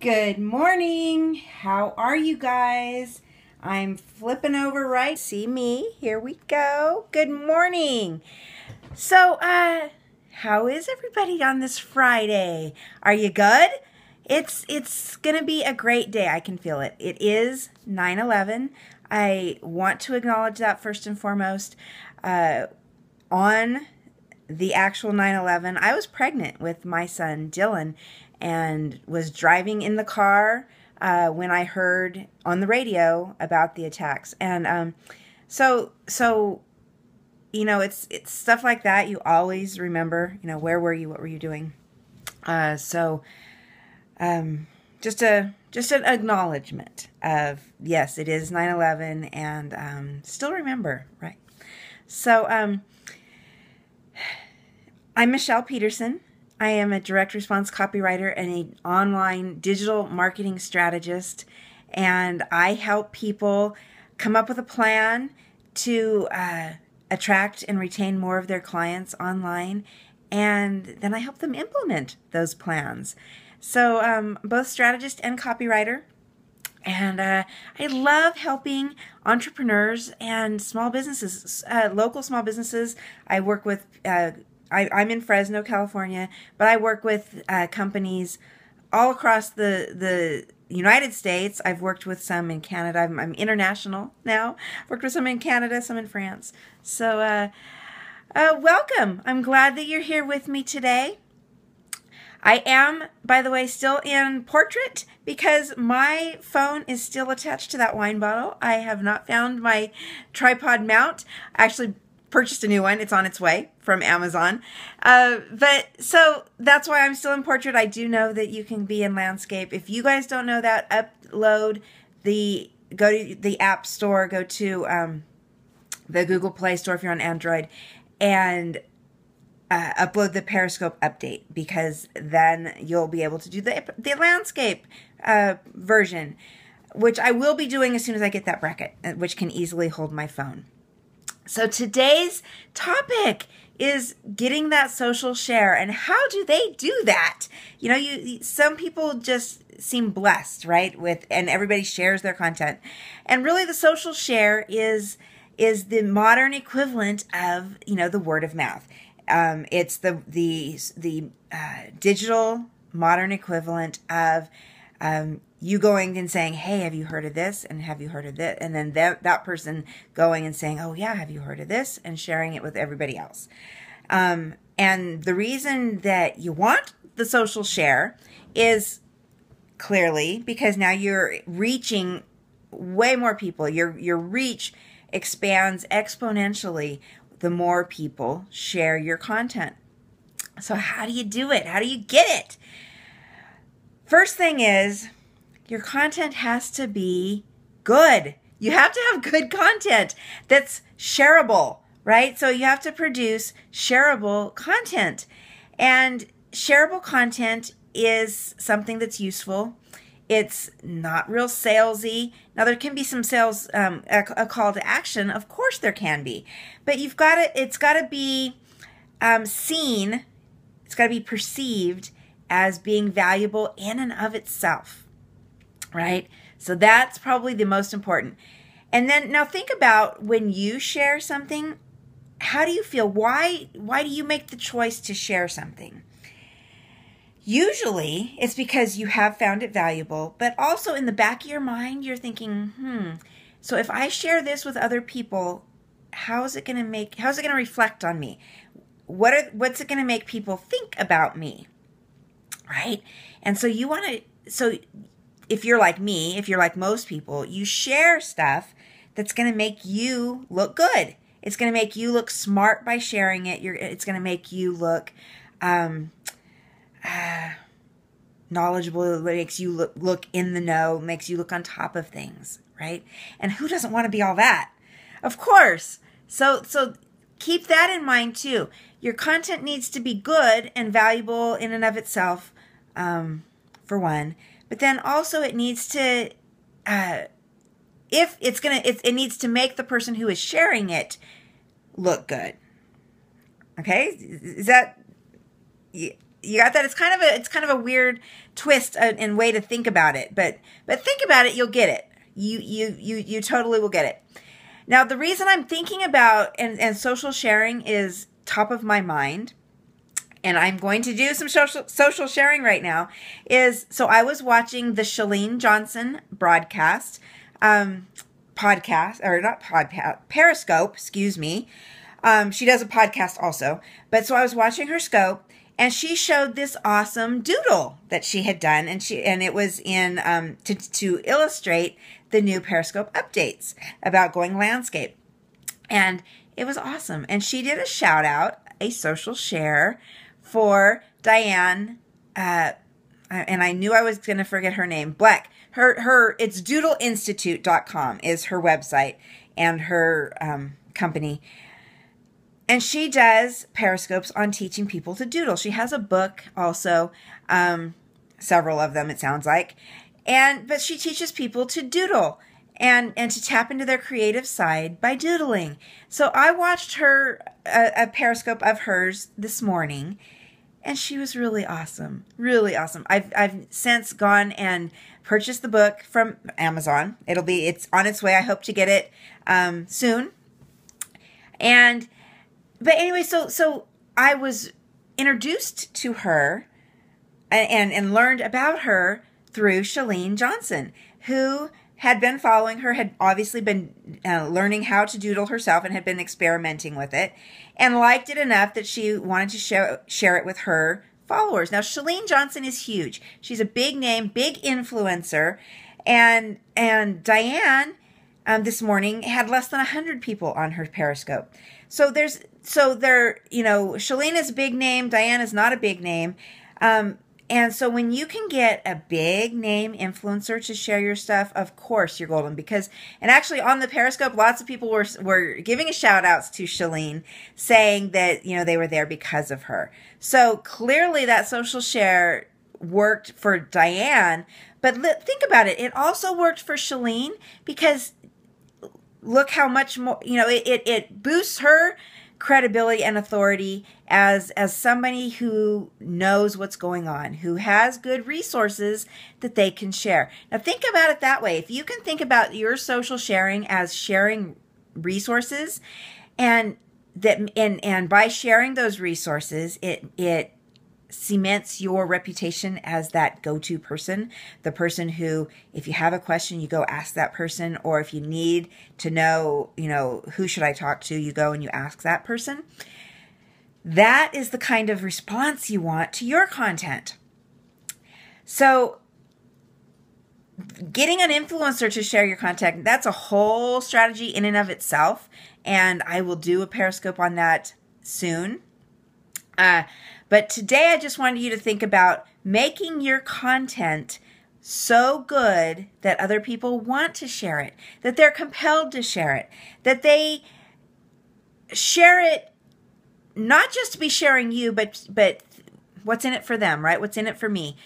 Good morning. How are you guys? I'm flipping over right. See me? Here we go. Good morning. So, how is everybody on this Friday? Are you good? It's going to be a great day. I can feel it. It is 9/11. I want to acknowledge that first and foremost. On the actual 9/11, I was pregnant with my son Dylan and was driving in the car when I heard on the radio about the attacks. And so you know, it's stuff like that you always remember. You know, where were you? What were you doing? Just an acknowledgement of, yes, it is 9/11, and still remember, right? So I'm Michele Peterson. I am a direct response copywriter and an online digital marketing strategist, and I help people come up with a plan to attract and retain more of their clients online, and then I help them implement those plans. So both strategist and copywriter, and I love helping entrepreneurs and small businesses, local small businesses. I work with I'm in Fresno, California, but I work with companies all across the United States. I've worked with some in Canada. I'm international now. I've worked with some in Canada, some in France. So welcome. I'm glad that you're here with me today. I am, by the way, still in portrait because my phone is still attached to that wine bottle. I have not found my tripod mount. I actually purchased a new one. It's on its way from Amazon. But so that's why I'm still in portrait. I do know that you can be in landscape. If you guys don't know that, go to the App Store, go to the Google Play Store if you're on Android, and upload the Periscope update, because then you'll be able to do the landscape version, which I will be doing as soon as I get that bracket, which can easily hold my phone. So today's topic is getting that social share, and how do they do that? You know, some people just seem blessed, right? And everybody shares their content, and really the social share is the modern equivalent of, you know, the word of mouth. It's the digital modern equivalent of you going and saying, hey, have you heard of this? And have you heard of this? And then that person going and saying, oh yeah, have you heard of this? And sharing it with everybody else. And the reason that you want the social share is clearly because now you're reaching way more people. Your reach expands exponentially the more people share your content. So how do you do it? How do you get it? First thing is, your content has to be good. You have to have good content that's shareable, right? So you have to produce shareable content. And shareable content is something that's useful. It's not real salesy. Now, there can be some sales, a call to action. Of course there can be. But it's got to be seen. It's got to be perceived as being valuable in and of itself, right? So that's probably the most important. And then now think about when you share something, how do you feel? Why do you make the choice to share something? Usually it's because you have found it valuable, but also in the back of your mind, you're thinking, so if I share this with other people, how's it going to reflect on me? What's it going to make people think about me? Right? And so if you're like me, if you're like most people, you share stuff that's going to make you look good. It's going to make you look smart by sharing it. It's going to make you look knowledgeable. It makes you look in the know, makes you look on top of things, right? And who doesn't want to be all that? Of course. So keep that in mind too. Your content needs to be good and valuable in and of itself, for one. But then also it needs to, it needs to make the person who is sharing it look good. Okay? Is that, You got that? It's kind of a weird twist and way to think about it, but think about it, you'll get it. You totally will get it. Now, the reason I'm thinking about and social sharing is top of my mind, and I'm going to do some social sharing right now, is so I was watching the Chalene Johnson broadcast, podcast, or not podcast, Periscope, excuse me. She does a podcast also, but so I was watching her scope, and she showed this awesome doodle that she had done, and it was in to illustrate the new Periscope updates about going landscape, and it was awesome. And she did a shout out, a social share for Diane, and I knew I was going to forget her name. Black. It's doodleinstitute.com is her website and her company. And she does Periscopes on teaching people to doodle. She has a book also, several of them it sounds like. But she teaches people to doodle and to tap into their creative side by doodling. So I watched her, a Periscope of hers this morning, and she was really awesome. Really awesome. I've since gone and purchased the book from Amazon. It's on its way. I hope to get it soon. But anyway, so I was introduced to her and learned about her through Chalene Johnson, who had been following her, had obviously been learning how to doodle herself and had been experimenting with it, and liked it enough that she wanted to share it with her followers. Now, Chalene Johnson is huge. She's a big name, big influencer, and Diane this morning had less than 100 people on her Periscope. So Chalene is a big name, Diane is not a big name. And so when you can get a big name influencer to share your stuff, of course you're golden. And actually on the Periscope, lots of people were giving shout outs to Chalene, saying that, they were there because of her. So clearly that social share worked for Diane, but think about it. It also worked for Chalene, because look how much more, it boosts her credibility and authority as somebody who knows what's going on, who has good resources that they can share. Now think about it that way. If you can think about your social sharing as sharing resources, and by sharing those resources, it cements your reputation as that go-to person, the person who, if you have a question, you go ask that person, or if you need to know, who should I talk to, you go and you ask that person. That is the kind of response you want to your content. So getting an influencer to share your content, that's a whole strategy in and of itself, and I will do a Periscope on that soon. But today I just wanted you to think about making your content so good that other people want to share it, that they're compelled to share it, that they share it not just to be sharing you, but what's in it for them, right? What's in it for me?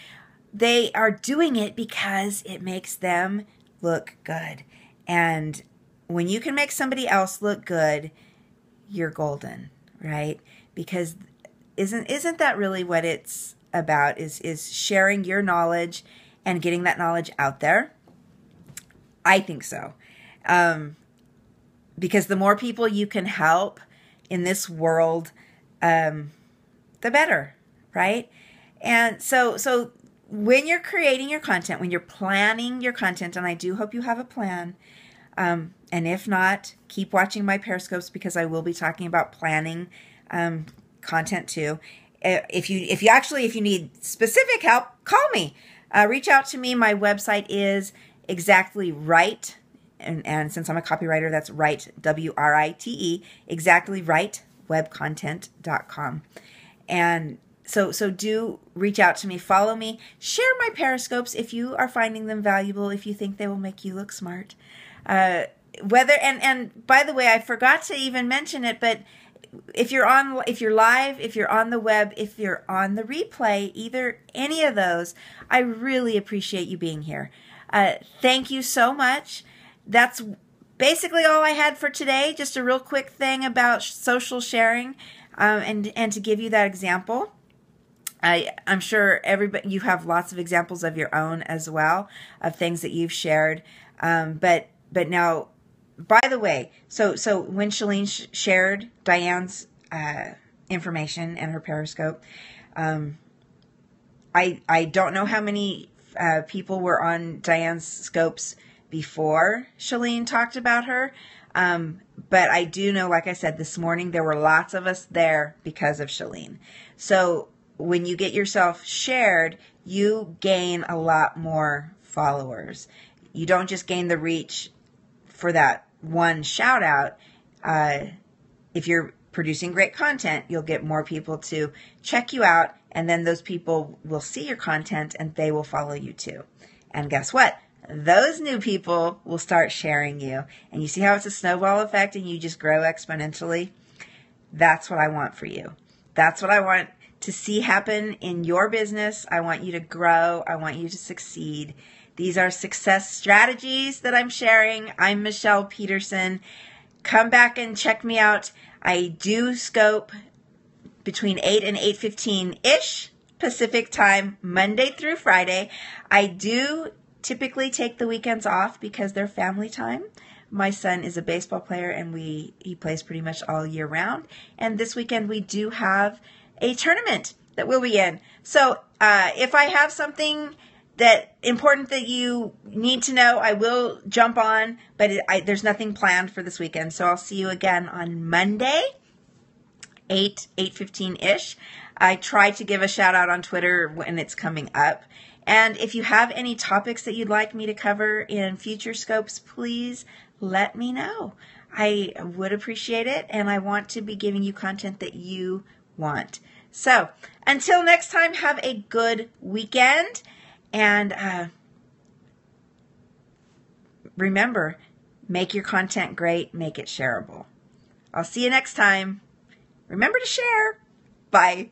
They are doing it because it makes them look good. And when you can make somebody else look good, you're golden, right? Because isn't that really what it's about, is sharing your knowledge and getting that knowledge out there? I think so. Because the more people you can help in this world, the better, right? And so when you're creating your content, when you're planning your content, and I do hope you have a plan, and if not, keep watching my Periscopes, because I will be talking about planning content too. If you need specific help, call me. Reach out to me. My website is Exactly Right, and since I'm a copywriter, that's Write, W-R-I-T-E, Exactly Right, webcontent.com. And so do reach out to me, follow me, share my Periscopes if you are finding them valuable, if you think they will make you look smart. And by the way, I forgot to even mention it, but if you're live, if you're on the web, if you're on the replay, any of those, I really appreciate you being here. Thank you so much. That's basically all I had for today. Just a real quick thing about social sharing, and to give you that example. I'm sure everybody, you have lots of examples of your own as well, of things that you've shared. But now, by the way, so when Shalene shared Diane's information and her Periscope, I don't know how many people were on Diane's scopes before Shalene talked about her. But I do know, like I said, this morning there were lots of us there because of Shalene. So when you get yourself shared, you gain a lot more followers. You don't just gain the reach for that one shout out. If you're producing great content, you'll get more people to check you out, and then those people will see your content and they will follow you too. And guess what? Those new people will start sharing you. And you see how it's a snowball effect and you just grow exponentially? That's what I want for you. That's what I want to see happen in your business. I want you to grow. I want you to succeed. These are success strategies that I'm sharing. I'm Michele Peterson. Come back and check me out. I do scope between 8 and 8:15-ish Pacific time, Monday through Friday. I do typically take the weekends off because they're family time. My son is a baseball player and he plays pretty much all year round. And this weekend we do have a tournament that we'll be in. So if I have something that important that you need to know, I will jump on, but there's nothing planned for this weekend. So I'll see you again on Monday, 8:15-ish. I try to give a shout out on Twitter when it's coming up. And if you have any topics that you'd like me to cover in future scopes, please let me know. I would appreciate it, and I want to be giving you content that you want. So until next time, have a good weekend. And remember, make your content great, make it shareable. I'll see you next time. Remember to share. Bye.